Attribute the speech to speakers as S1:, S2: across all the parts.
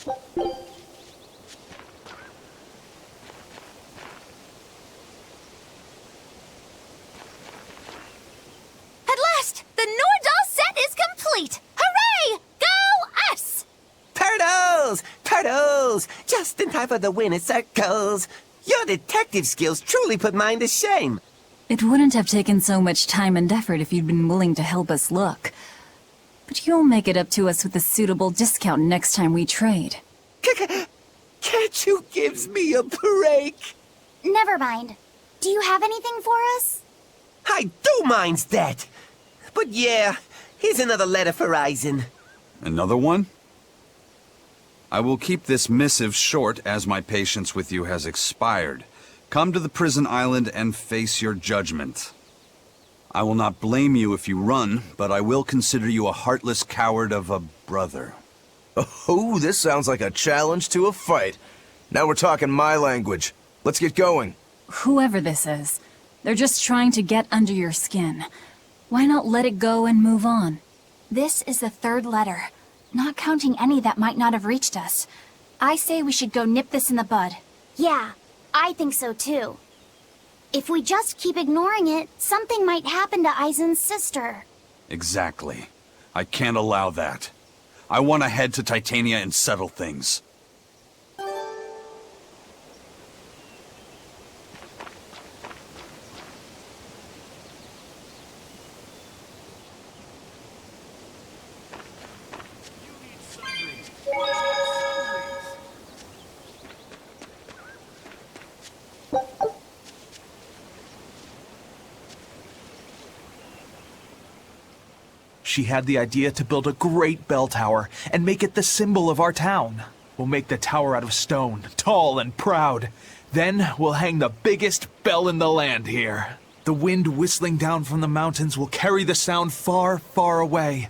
S1: At last, the Norpuppenset is complete! Hooray! Go us!
S2: Turtles! Turtles! Just in time for the winning circles. Your detective skills truly put mine to shame.
S3: It wouldn't have taken so much time and effort if you'd been willing to help us look. But you'll make it up to us with a suitable discount next time we trade.
S2: Can't you give me a break?
S1: Never mind. Do you have anything for us?
S2: I do minds that. But yeah, here's another letter for Eizen.
S4: Another one? I will keep this missive short as my patience with you has expired. Come to the prison island and face your judgment. I will not blame you if you run, but I will consider you a heartless coward of a brother.
S5: Oh, this sounds like a challenge to a fight. Now we're talking my language. Let's get going.
S3: Whoever this is, they're just trying to get under your skin. Why not let it go and move on?
S1: This is the third letter, not counting any that might not have reached us. I say we should go nip this in the bud. Yeah, I think so too. If we just keep ignoring it, something might happen to Eizen's sister.
S4: Exactly. I can't allow that. I want to head to Titania and settle things.
S6: She had the idea to build a great bell tower and make it the symbol of our town. We'll make the tower out of stone, tall and proud. Then we'll hang the biggest bell in the land here. The wind whistling down from the mountains will carry the sound far, far away.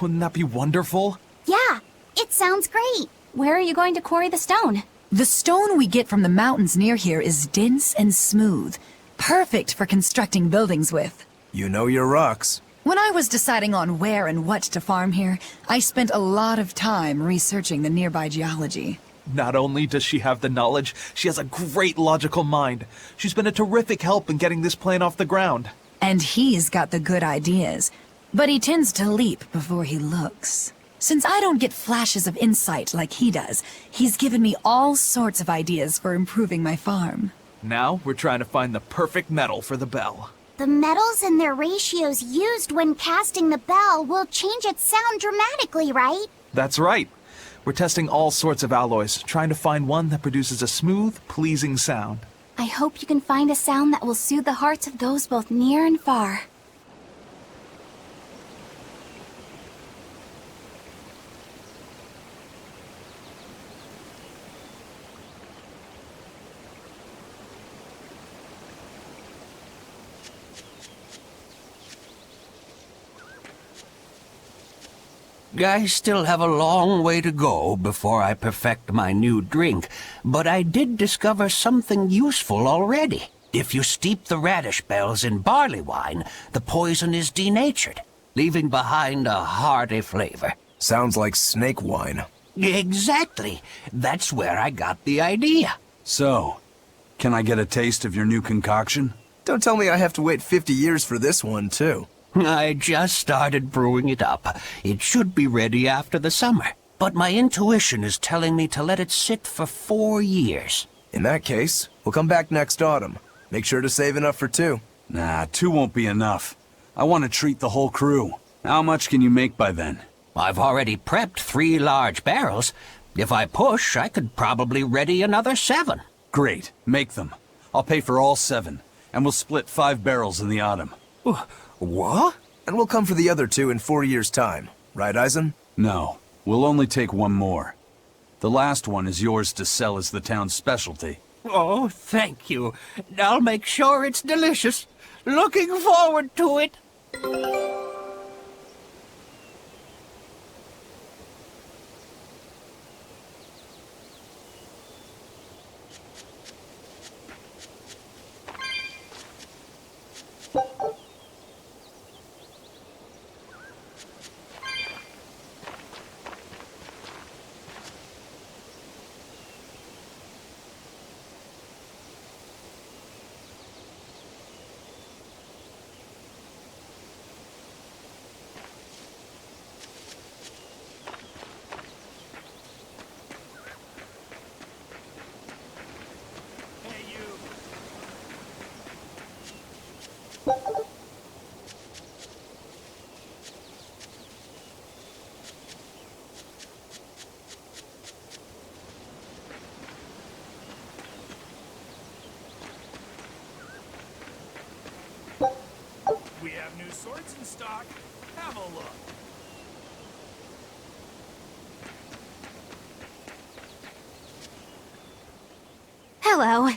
S6: Wouldn't that be wonderful?
S1: Yeah, it sounds great. Where are you going to quarry the stone?
S7: The stone we get from the mountains near here is dense and smooth. Perfect for constructing buildings with.
S5: You know your rocks.
S7: When I was deciding on where and what to farm here, I spent a lot of time researching the nearby geology.
S6: Not only does she have the knowledge, she has a great logical mind. She's been a terrific help in getting this plan off the ground.
S7: And he's got the good ideas, but he tends to leap before he looks. Since I don't get flashes of insight like he does, he's given me all sorts of ideas for improving my farm.
S6: Now we're trying to find the perfect metal for the bell.
S1: The metals and their ratios used when casting the bell will change its sound dramatically, right?
S6: That's right. We're testing all sorts of alloys, trying to find one that produces a smooth, pleasing sound.
S1: I hope you can find a sound that will soothe the hearts of those both near and far.
S8: I still have a long way to go before I perfect my new drink, but I did discover something useful already. If you steep the radish bells in barley wine, the poison is denatured, leaving behind a hearty flavor.
S5: Sounds like snake wine.
S8: Exactly. That's where I got the idea.
S4: So, can I get a taste of your new concoction?
S5: Don't tell me I have to wait 50 years for this one, too.
S8: I just started brewing it up. It should be ready after the summer. But my intuition is telling me to let it sit for 4 years.
S5: In that case, we'll come back next autumn. Make sure to save enough for 2.
S4: Nah, 2 won't be enough. I want to treat the whole crew. How much can you make by then?
S8: I've already prepped 3 large barrels. If I push, I could probably ready another 7.
S4: Great. Make them. I'll pay for all 7, and we'll split 5 barrels in the autumn.
S5: What? And we'll come for the other 2 in 4 years' time. Right, Eizen?
S4: No. We'll only take 1 more. The last one is yours to sell as the town's specialty.
S8: Oh, thank you. I'll make sure it's delicious. Looking forward to it.
S6: sorts in stock. Have a look.
S1: Hello.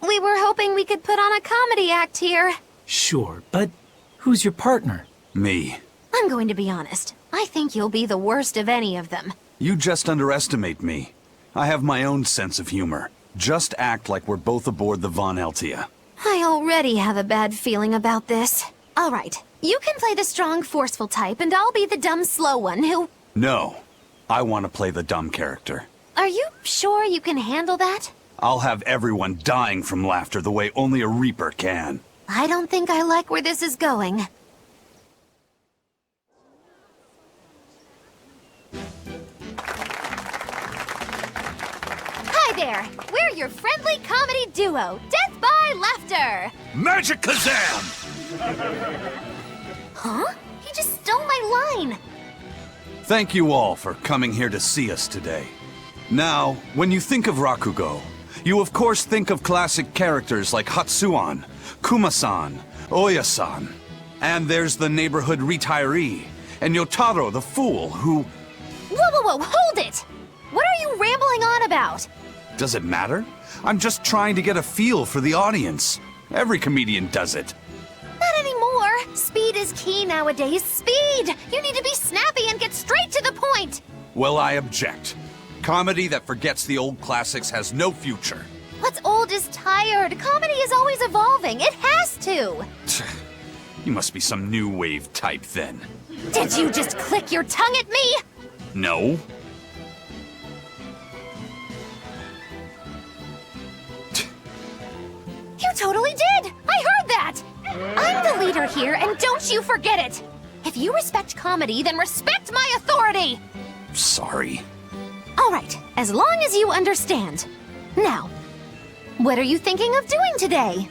S1: We were hoping we could put on a comedy act here.
S9: Sure, but who's your partner?
S4: Me.
S1: I'm going to be honest. I think you'll be the worst of any of them.
S4: You just underestimate me. I have my own sense of humor. Just act like we're both aboard the Von Eltia.
S1: I already have a bad feeling about this. All right. You can play the strong, forceful type, and I'll be the dumb, slow one who...
S4: No. I want to play the dumb character.
S1: Are you sure you can handle that?
S4: I'll have everyone dying from laughter the way only a Reaper can.
S1: I don't think I like where this is going. Hi there! We're your friendly comedy duo, Death by Laughter!
S4: Magikazam!
S1: Huh? He just stole my line!
S4: Thank you all for coming here to see us today. Now, when you think of Rakugo, you of course think of classic characters like Hatsuan, Kuma-san, Oya-san. And there's the neighborhood retiree, and Yotaro the fool who...
S1: Whoa, hold it! What are you rambling on about?
S4: Does it matter? I'm just trying to get a feel for the audience. Every comedian does it.
S1: Not anymore! Speed is key nowadays. Speed! You need to be snappy and get straight to the point!
S4: Well, I object. Comedy that forgets the old classics has no future.
S1: What's old is tired. Comedy is always evolving. It has to!
S4: You must be some new wave type then.
S1: Did you just click your tongue at me?
S4: No.
S1: You totally did! I heard that! I'm the leader here, and don't you forget it! If you respect comedy, then respect my authority!
S4: Sorry.
S1: All right, as long as you understand. Now, what are you thinking of doing today?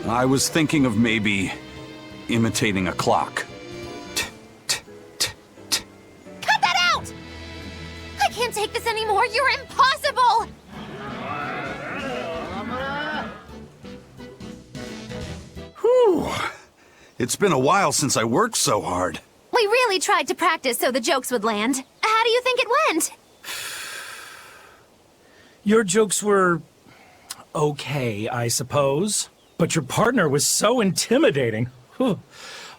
S4: I was thinking of maybe imitating a clock.
S1: Cut that out! I can't take this anymore. You're impossible!
S4: Whew. It's been a while since I worked so hard.
S1: We really tried to practice so the jokes would land. How do you think it went?
S9: Your jokes were... okay, I suppose. But your partner was so intimidating. Whew.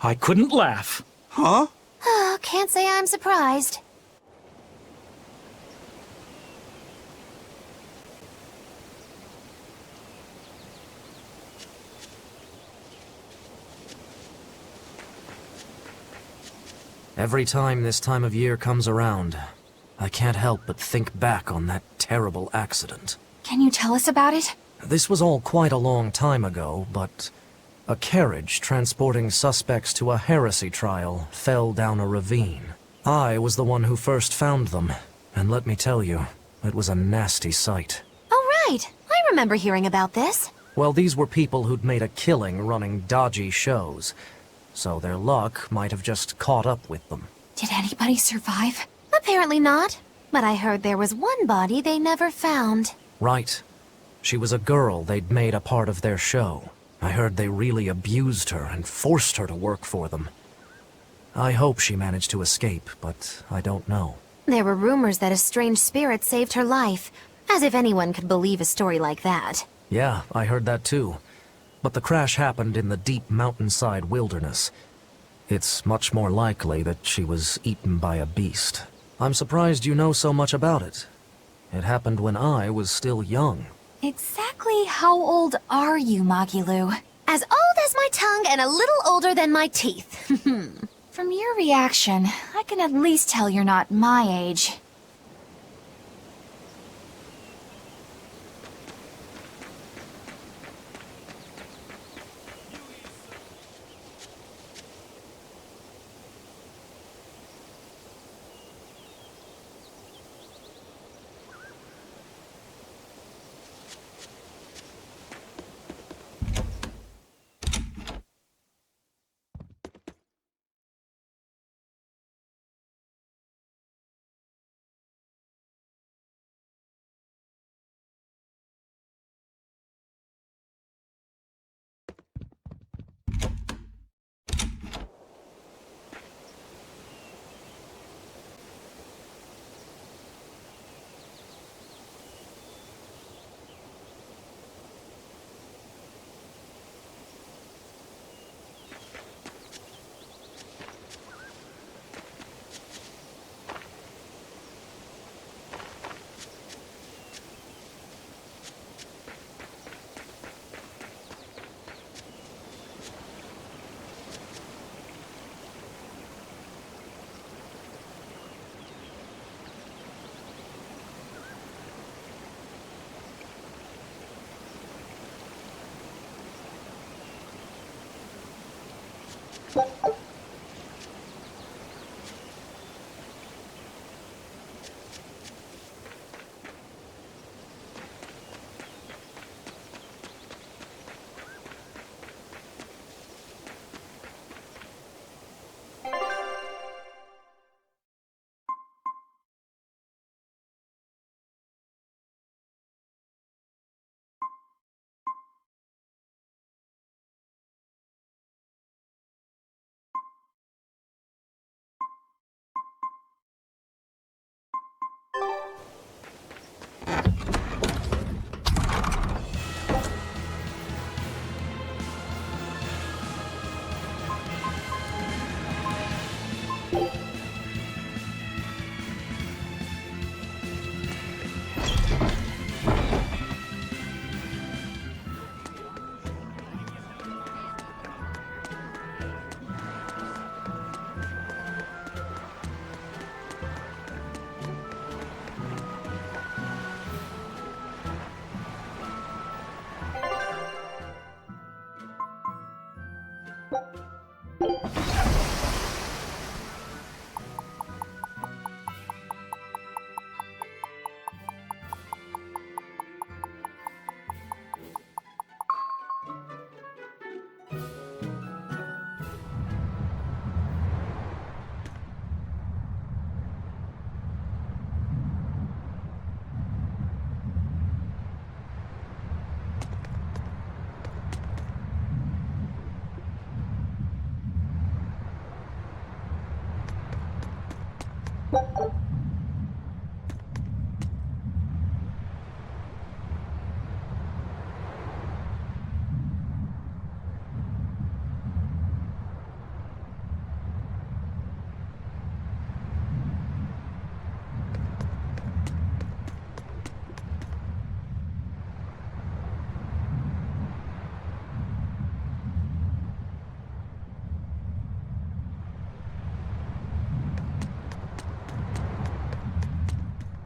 S9: I couldn't laugh.
S4: Huh?
S1: Can't say I'm surprised.
S10: Every time this time of year comes around, I can't help but think back on that terrible accident.
S1: Can you tell us about it?
S10: This was all quite a long time ago, but a carriage transporting suspects to a heresy trial fell down a ravine. I was the one who first found them, and let me tell you, it was a nasty sight.
S1: Oh, right. I remember hearing about this.
S10: Well, these were people who'd made a killing running dodgy shows, so their luck might have just caught up with them.
S1: Did anybody survive? Apparently not. But I heard there was one body they never found.
S10: Right. She was a girl they'd made a part of their show. I heard they really abused her and forced her to work for them. I hope she managed to escape, but I don't know.
S1: There were rumors that a strange spirit saved her life. As if anyone could believe a story like that.
S10: Yeah, I heard that too. But the crash happened in the deep mountainside wilderness. It's much more likely that she was eaten by a beast. I'm surprised you know so much about it. It happened when I was still young.
S1: Exactly how old are you, Magilou? As old as my tongue and a little older than my teeth. From your reaction, I can at least tell you're not my age.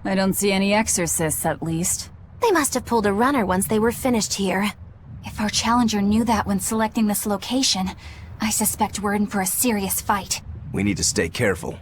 S3: I don't see any exorcists, at least.
S1: They must have pulled a runner once they were finished here. If our challenger knew that when selecting this location, I suspect we're in for a serious fight.
S5: We need to stay careful.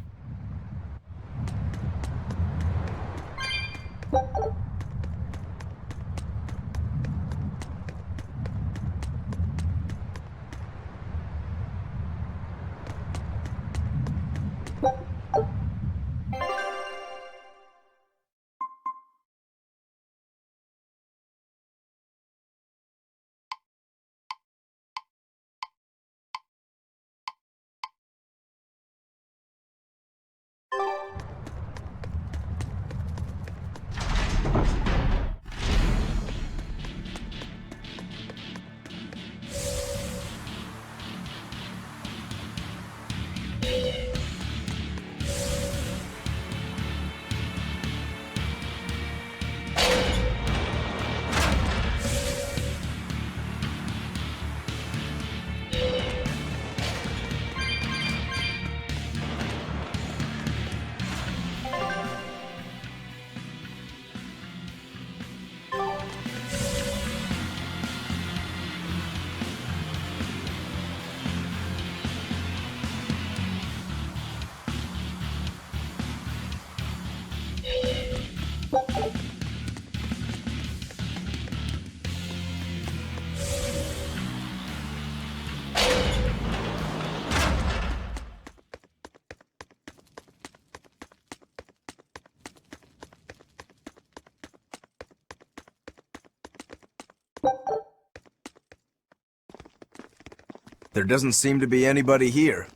S5: There doesn't seem to be anybody here.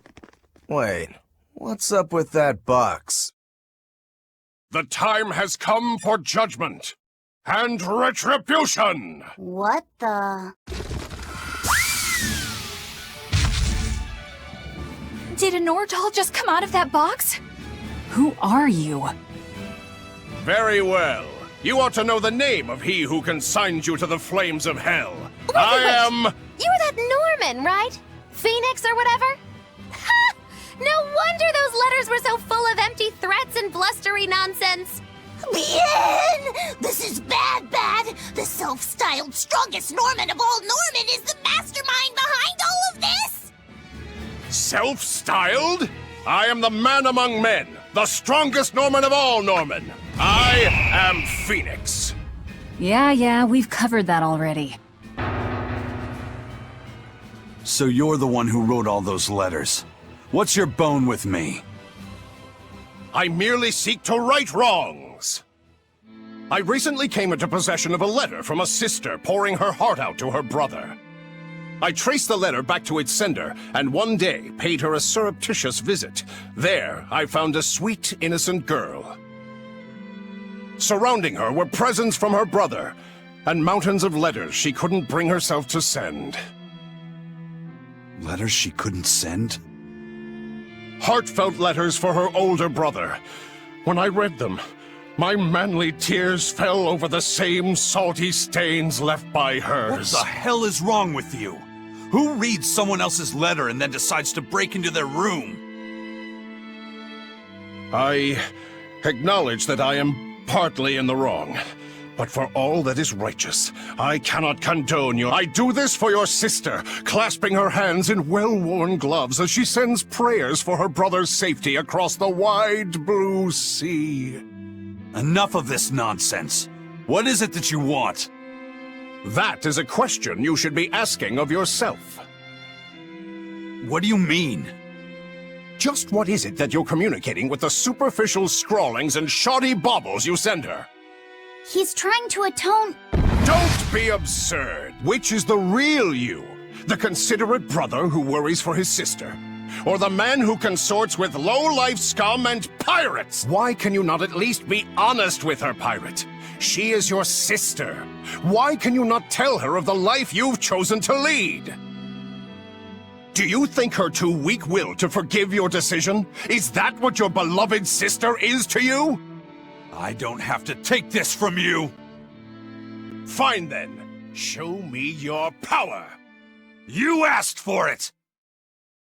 S5: Wait, what's up with that box?
S11: The time has come for judgment and retribution!
S1: What the... Did a Nordal just come out of that box?
S3: Who are you?
S11: Very well. You ought to know the name of he who consigned you to the flames of hell.
S1: Wait.
S11: am...
S1: You were that Norman, right? Phoenix or whatever? Ha! No wonder those letters were so full of empty threats and blustery nonsense.
S12: Bien! This is bad. The self-styled strongest Norman of all Norman is the mastermind behind all of this!
S11: Self-styled? I am the man among men, the strongest Norman of all Norman. I am Phoenix.
S3: Yeah, we've covered that already.
S4: So you're the one who wrote all those letters. What's your bone with me?
S11: I merely seek to right wrongs. I recently came into possession of a letter from a sister pouring her heart out to her brother. I traced the letter back to its sender, and one day paid her a surreptitious visit. There, I found a sweet, innocent girl. Surrounding her were presents from her brother, and mountains of letters she couldn't bring herself to send.
S4: Letters she couldn't send?
S11: Heartfelt letters for her older brother. When I read them, my manly tears fell over the same salty stains left by hers.
S4: What the hell is wrong with you? Who reads someone else's letter and then decides to break into their room?
S11: I acknowledge that I am partly in the wrong. But for all that is righteous, I cannot condone you. I do this for your sister, clasping her hands in well-worn gloves as she sends prayers for her brother's safety across the wide blue sea.
S4: Enough of this nonsense. What is it that you want?
S11: That is a question you should be asking of yourself.
S4: What do you mean?
S11: Just what is it that you're communicating with the superficial scrawlings and shoddy baubles you send her?
S1: He's trying to atone.
S11: Don't be absurd. Which is the real you? The considerate brother who worries for his sister? Or the man who consorts with low-life scum and pirates? Why can you not at least be honest with her, pirate? She is your sister. Why can you not tell her of the life you've chosen to lead? Do you think her too weak-willed to forgive your decision? Is that what your beloved sister is to you?
S4: I don't have to take this from you!
S11: Fine then. Show me your power.
S4: You asked for it!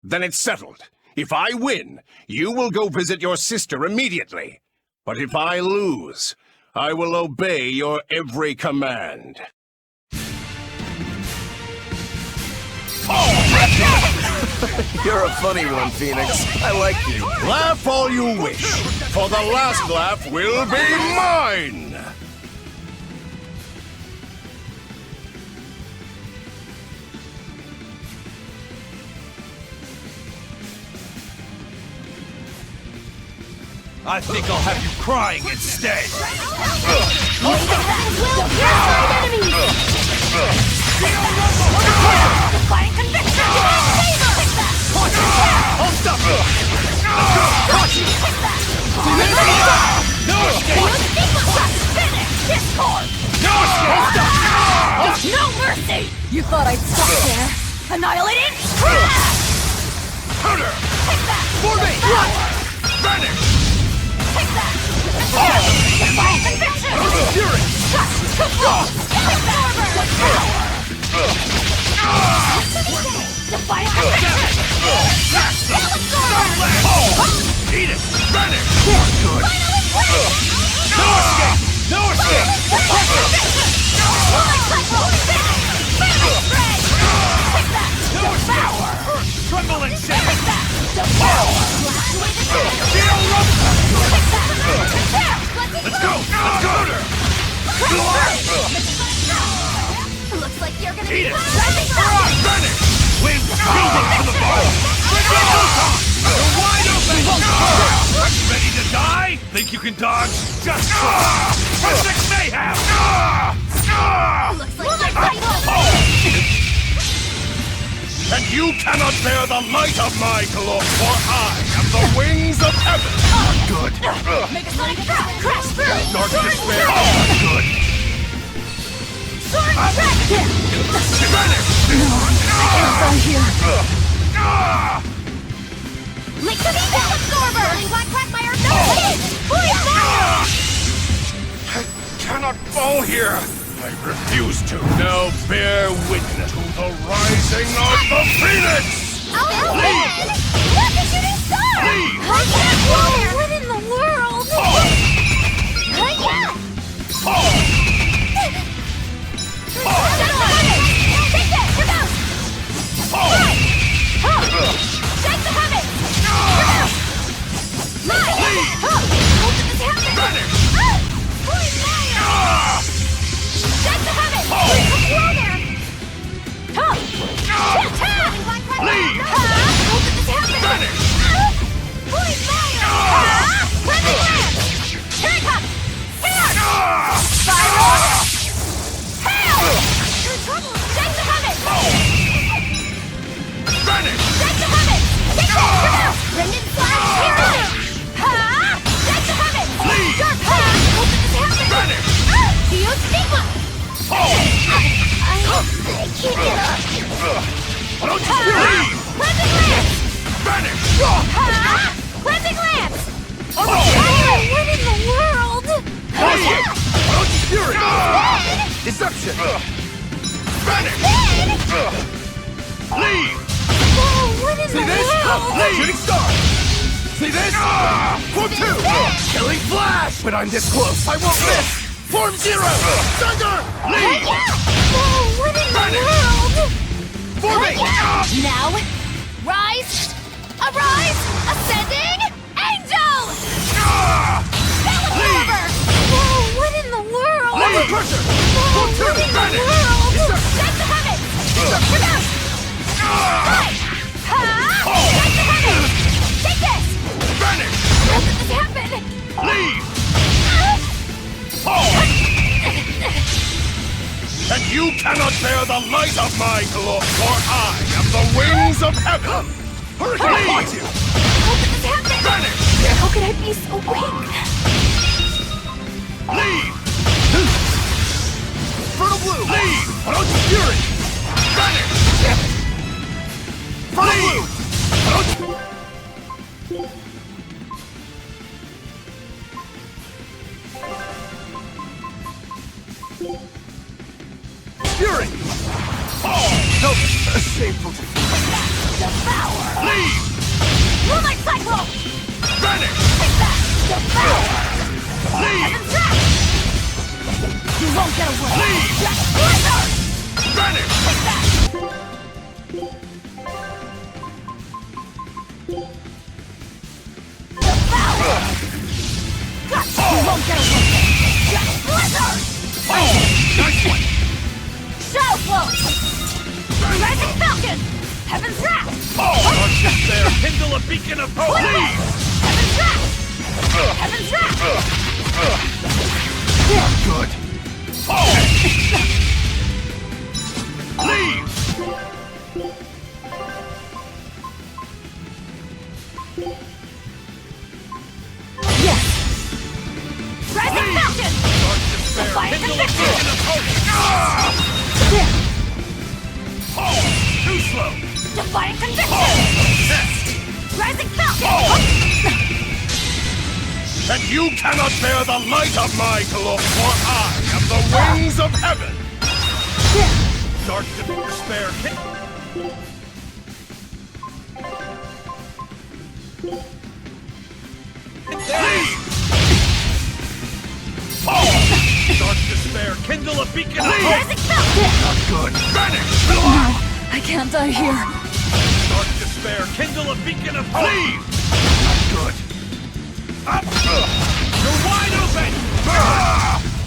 S11: Then it's settled. If I win, you will go visit your sister immediately. But if I lose, I will obey your every command.
S5: You're a funny one, Phoenix. I like you.
S11: Laugh all you wish, for the last laugh will be mine!
S4: I think I'll have you crying instead!
S1: No mercy! You thought I'd stop there? Annihilating?
S11: Counter! For me! Vanish!
S1: Take that! Defiant conviction!
S11: Fury!
S1: Defiant conviction!
S11: Eat it! Vanish! Good! No escape! No escape! Tremble and shake! Let's go! Let's go!
S1: Looks like you're gonna
S11: Eat
S1: be
S11: it! Vanish! Wind shielding to the ball! You're wide open! Ready to die? Think you can dodge? Just try! Physics mayhem!
S1: Looks like you're
S11: And you cannot bear the light of my glow, for I am the wings of heaven! Good!
S1: Make a sonic attack! Crash through!
S11: Dark despair! Good!
S1: Sword attack!
S11: Vanish!
S1: From here. Make the Bell Absorber! Black Quagmire, no hit! Please fire!
S11: I cannot fall here! I refuse to. Now bear witness to the rising of the Phoenix!
S1: Leave! Look at shooting star!
S11: Leave!
S1: I can't fall here! What in the world? Take it! You're out! Shake the
S11: Don't you leave!
S1: Cleansing Lance!
S11: Vanish!
S1: Cleansing Lance!
S11: Oh,
S1: What in the world?
S11: leave! Don't you fury!
S5: Deception!
S11: Vanish! Leave!
S1: What in
S5: See
S1: the
S5: this?
S1: world?
S5: Shooting star! See this? Form 2! Killing flash! When I'm this close, I won't miss! Form 0! Thunder!
S11: Leave!
S1: What in the world?
S5: Forming!
S1: Now, rise, arise, ascending, angel! Excalibur! What in the world?
S11: Leave!
S5: Pressure!
S1: What in the
S11: Vanish!
S1: world? Send the heavens! Pronounce! Right! Send the heavens! Take this!
S11: Vanish!
S1: How did this happen?
S11: Leave! And you cannot bear the light of my glory, for I am the wings of heaven! Hurricane!
S1: How did this happen?
S11: Vanish!
S1: How could I be so weak?
S11: Leave!
S5: Fertile blue!
S11: Leave! Don't you fury! Vanish! Leave!
S5: Fury! No! Shameful defeat!
S1: Devour!
S11: Leave!
S1: Moonlight Cyclone!
S11: Vanish!
S1: Take that! Devour!
S11: Leave!
S1: Heaven's Wrath! You won't get away!
S11: Leave!
S1: Blizzard!
S11: Vanish!
S1: Take that! Devour! Gotcha! You won't get away! Blizzard!
S11: Nice one!
S1: Shadow Flow! Rising Falcon! Heaven's Wrath!
S11: Don't you dare kindle a beacon of hope! Leave!
S1: Heaven's Wrath! Heaven's Wrath!
S11: Good! Leave!
S1: Yes! Rising Falcon! Defiant Conviction!
S11: Too slow!
S1: Defiant Conviction! Rising Falcon!
S11: And you cannot bear the light of my glory, for I am the wings of heaven! Dark despair hit! Leave! Dark despair, kindle a beacon of hope!
S1: Rising Falcon!
S11: Not good! Vanish!
S3: I can't die here.
S11: Dark despair, kindle a beacon of hope! Leave! Not good! Up! You're wide open!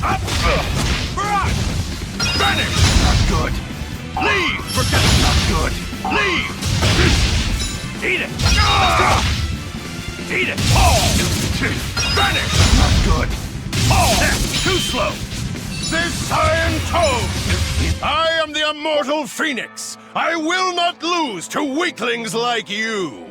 S11: Up! Barrage! Vanish! Not good! Leave! Forget it! Not good! Leave! Eat it! Eat it! Vanish! Not good! Too slow! This Iron Toad! I am the immortal Phoenix! I will not lose to weaklings like you!